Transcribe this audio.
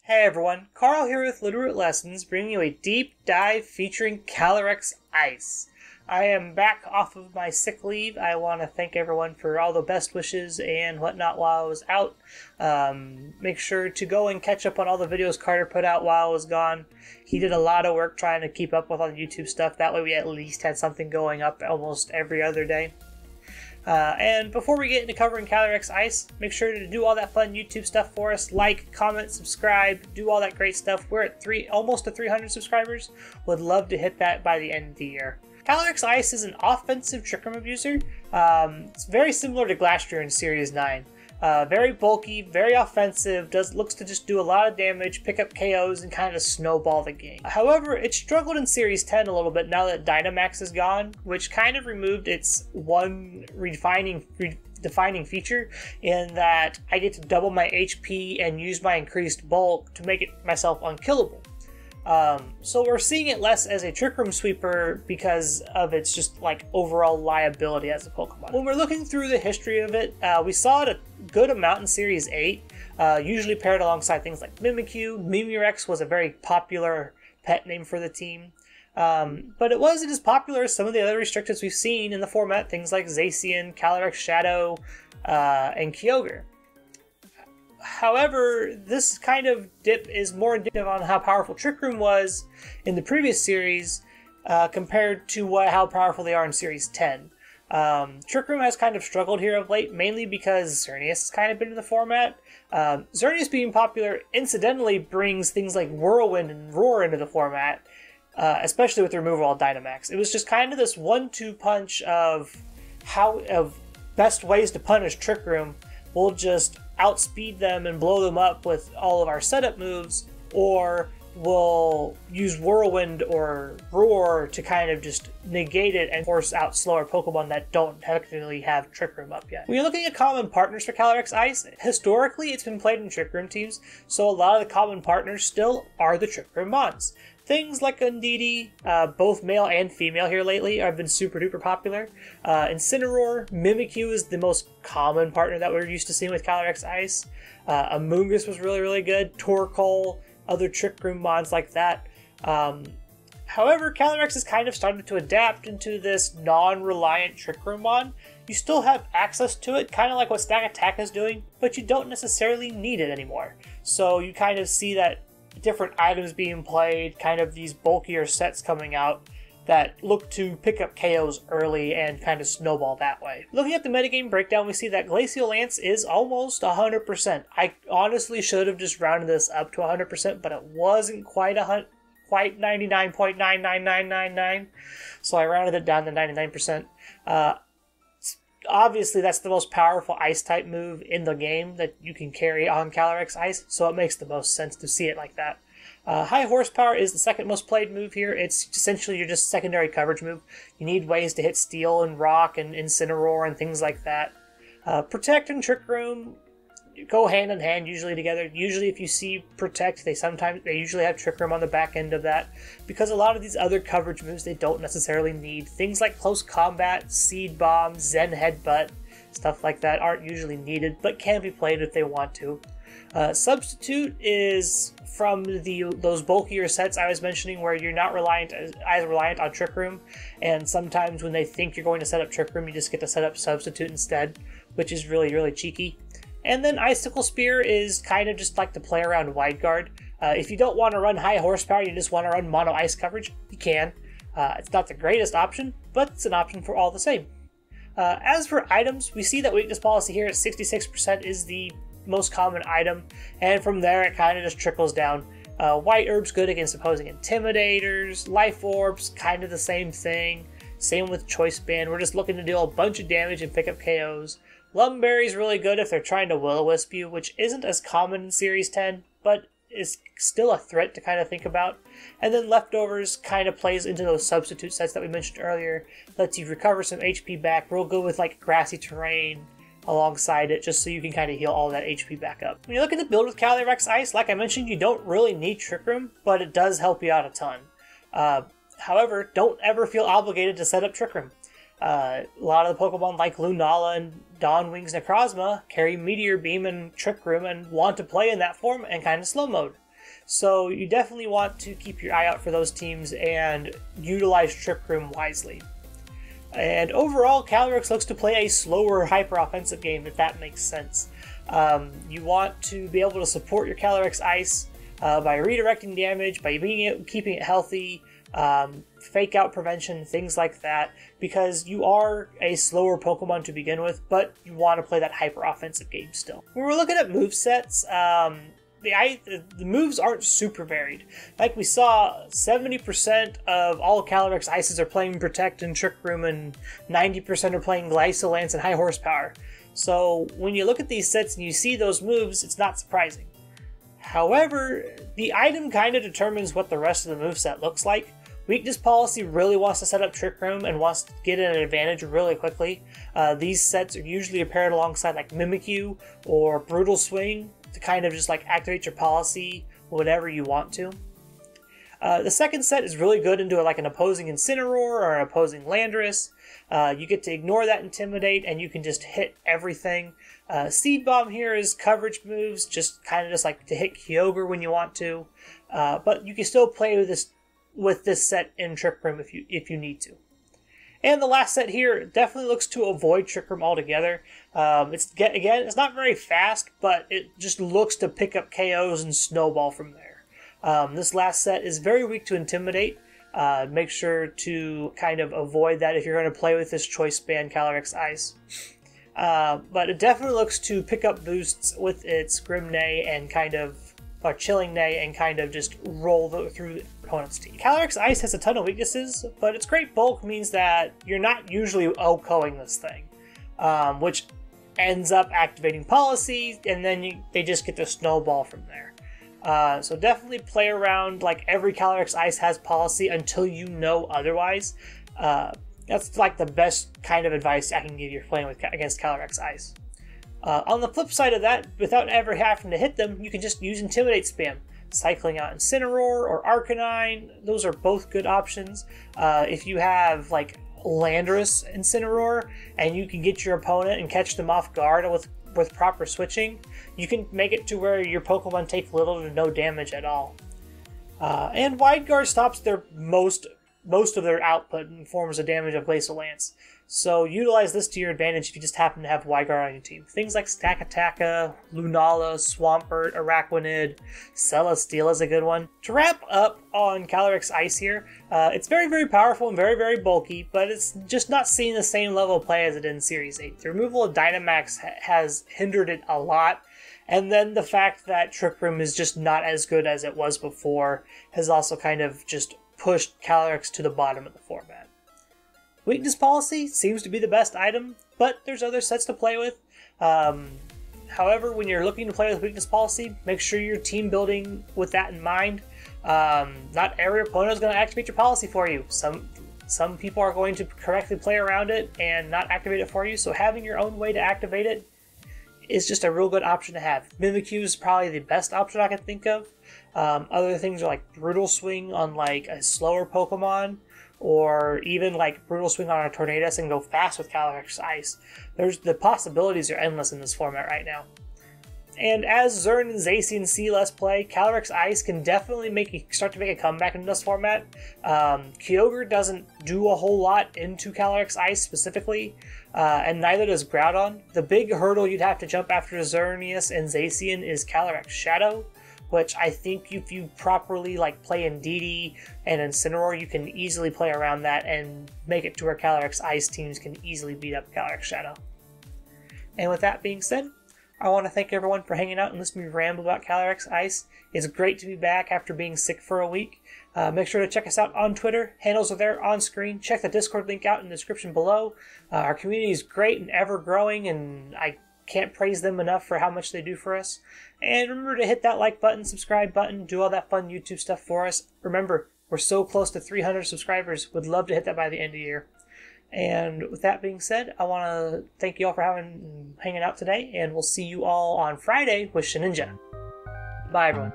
Hey everyone, Carl here with Littleroot Lessons, bringing you a deep dive featuring Calyrex Ice. I am back off of my sick leave. I want to thank everyone for all the best wishes and whatnot while I was out. Make sure to go and catch up on all the videos Carter put out while I was gone. He did a lot of work trying to keep up with all the YouTube stuff. That way we at least had something going up almost every other day. And before we get into covering Calyrex Ice, make sure to do all that fun YouTube stuff for us. Like, comment, subscribe, do all that great stuff. We're at almost to 300 subscribers. Would love to hit that by the end of the year. Calyrex Ice is an offensive Trick Room abuser. It's very similar to Glastrier in Series 9. Very bulky, very offensive, looks to just do a lot of damage, pick up KOs, and kind of snowball the game. However, it struggled in Series 10 a little bit now that Dynamax is gone, which kind of removed its one defining feature in that I get to double my HP and use my increased bulk to make it myself unkillable. So we're seeing it less as a Trick Room sweeper because of its just like overall liability as a Pokemon. When we're looking through the history of it, we saw it a good amount in Series 8, usually paired alongside things like Mimikyu. Mimirex was a very popular pet name for the team, but it wasn't as popular as some of the other restricteds we've seen in the format, things like Zacian, Calyrex Shadow, and Kyogre. However, this kind of dip is more indicative on how powerful Trick Room was in the previous series compared to how powerful they are in Series 10. Trick Room has kind of struggled here of late, mainly because Xerneas has kind of been in the format. Xerneas being popular incidentally brings things like Whirlwind and Roar into the format, especially with the removal of Dynamax. It was just kind of this 1-2 punch of best ways to punish Trick Room. We'll just outspeed them and blow them up with all of our setup moves, or we'll use Whirlwind or Roar to kind of just negate it and force out slower Pokemon that don't technically have Trick Room up yet. When you're looking at common partners for Calyrex Ice, historically it's been played in Trick Room teams, so a lot of the common partners still are the Trick Room mons. Things like Undidi, both male and female here lately, have been super duper popular. Incineroar, Mimikyu is the most common partner that we're used to seeing with Calyrex Ice. Amoonguss was really good. Torkoal, other Trick Room mods like that. However, Calyrex has kind of started to adapt into this non-reliant Trick Room mod. You still have access to it, kind of like what Stack Attack is doing, but you don't necessarily need it anymore. So you kind of see that different items being played, kind of these bulkier sets coming out that look to pick up KOs early and kind of snowball that way. Looking at the metagame breakdown, we see that Glacial Lance is almost 100%. I honestly should have just rounded this up to 100%, but it wasn't quite 99.99999, so I rounded it down to 99%. Obviously, that's the most powerful Ice-type move in the game that you can carry on Calyrex Ice, so it makes the most sense to see it like that. High Horsepower is the second most played move here. It's essentially your just secondary coverage move. You need ways to hit Steel and Rock and Incineroar and things like that. Protect and Trick Room go hand in hand usually together. Usually if you see Protect, they usually have Trick Room on the back end of that, because a lot of these other coverage moves they don't necessarily need. Things like Close Combat, Seed Bomb, Zen Headbutt, stuff like that aren't usually needed, but can be played if they want to. Substitute is from those bulkier sets I was mentioning where you're not as reliant on Trick Room, and sometimes when they think you're going to set up Trick Room, you just get to set up Substitute instead, which is really cheeky. And then Icicle Spear is kind of just like to play around Wide Guard. If you don't want to run High Horsepower, you just want to run Mono Ice coverage, you can. It's not the greatest option, but it's an option for all the same. As for items, we see that weakness policy here at 66% is the most common item, and from there it kind of just trickles down. White Herb's good against opposing Intimidators, Life Orbs, kind of the same thing. Same with Choice Band, we're just looking to deal a bunch of damage and pick up KOs. Lumberry's really good if they're trying to Will-O-Wisp you, which isn't as common in Series 10, but is still a threat to kind of think about. And then Leftovers kind of plays into those substitute sets that we mentioned earlier, lets you recover some HP back, real good with like Grassy Terrain alongside it, just so you can kind of heal all that HP back up. When you look at the build with Calyrex Ice, like I mentioned, you don't really need Trick Room, but it does help you out a ton. However, don't ever feel obligated to set up Trick Room. A lot of the Pokemon like Lunala and Dawnwing's Necrozma carry Meteor Beam and Trick Room and want to play in that form and kind of slow mode. So you definitely want to keep your eye out for those teams and utilize Trick Room wisely. And overall, Calyrex looks to play a slower hyper-offensive game, if that makes sense. You want to be able to support your Calyrex Ice by redirecting damage, by keeping it healthy, fake out prevention, things like that, because you are a slower Pokemon to begin with, but you want to play that hyper-offensive game still. When we're looking at movesets, the moves aren't super varied. Like we saw, 70% of all Calyrex Ices are playing Protect and Trick Room, and 90% are playing Glysolance and High Horsepower. So when you look at these sets and you see those moves, it's not surprising. However, the item kind of determines what the rest of the moveset looks like. Weakness Policy really wants to set up Trick Room and wants to get an advantage really quickly. These sets are usually paired alongside like Mimikyu or Brutal Swing to kind of just like activate your policy whenever you want to. The second set is really good into like an opposing Incineroar or an opposing Landorus. You get to ignore that Intimidate and you can just hit everything. Seed Bomb here is coverage moves, just kind of just like to hit Kyogre when you want to. But you can still play with this set in Trick Room if you need to. And the last set here definitely looks to avoid Trick Room altogether. It's not very fast, but it just looks to pick up KOs and snowball from there. This last set is very weak to Intimidate. Make sure to kind of avoid that if you're going to play with this Choice Band Calyrex Ice. But it definitely looks to pick up boosts with its Grim Neigh and or Chilling Neigh and kind of just roll through the opponent's team. Calyrex Ice has a ton of weaknesses, but its great bulk means that you're not usually OHKOing this thing, which ends up activating policy, and then they just get to snowball from there. So definitely play around like every Calyrex Ice has policy until you know otherwise. That's like the best kind of advice I can give you playing against Calyrex Ice. On the flip side of that, without ever having to hit them, you can just use Intimidate spam. Cycling out Incineroar or Arcanine, those are both good options. If you have like Landorus Incineroar and you can get your opponent and catch them off guard with proper switching, you can make it to where your Pokemon take little to no damage at all. And Wide Guard stops their most of their output in forms of damage of Glacial Lance. So utilize this to your advantage if you just happen to have Wide Guard on your team. Things like Stakataka, Lunala, Swampert, Araquanid, Celesteela is a good one. To wrap up on Calyrex Ice here, it's very, very powerful and very, very bulky, but it's just not seeing the same level of play as it did in Series 8. The removal of Dynamax has hindered it a lot, and then the fact that Trick Room is just not as good as it was before has also kind of just pushed Calyrex to the bottom of the format. Weakness Policy seems to be the best item, but there's other sets to play with. However, when you're looking to play with Weakness Policy, make sure you're team building with that in mind. Not every opponent is going to activate your policy for you. Some people are going to correctly play around it and not activate it for you, so having your own way to activate it is just a real good option to have. Mimikyu is probably the best option I can think of. Other things are like Brutal Swing on like a slower Pokemon, or even like Brutal Swing on a Tornadus and go fast with Calyrex Ice. The possibilities are endless in this format right now. And as Zern and Zacian see less play, Calyrex Ice can definitely start to make a comeback in this format. Kyogre doesn't do a whole lot into Calyrex Ice specifically, and neither does Groudon. The big hurdle you'd have to jump after Xerneas and Zacian is Calyrex Shadow, which I think if you properly like play in DD and Incineroar, you can easily play around that and make it to where Calyrex Ice teams can easily beat up Calyrex Shadow. And with that being said, I want to thank everyone for hanging out and listening to me ramble about Calyrex Ice. It's great to be back after being sick for a week. Make sure to check us out on Twitter. Handles are there on screen. Check the Discord link out in the description below. Our community is great and ever growing, and I can't praise them enough for how much they do for us. And remember to hit that like button, subscribe button, do all that fun YouTube stuff for us. Remember, we're so close to 300 subscribers. Would love to hit that by the end of the year. And with that being said, I want to thank you all for hanging out today, and we'll see you all on Friday with Shedinja. Bye, everyone.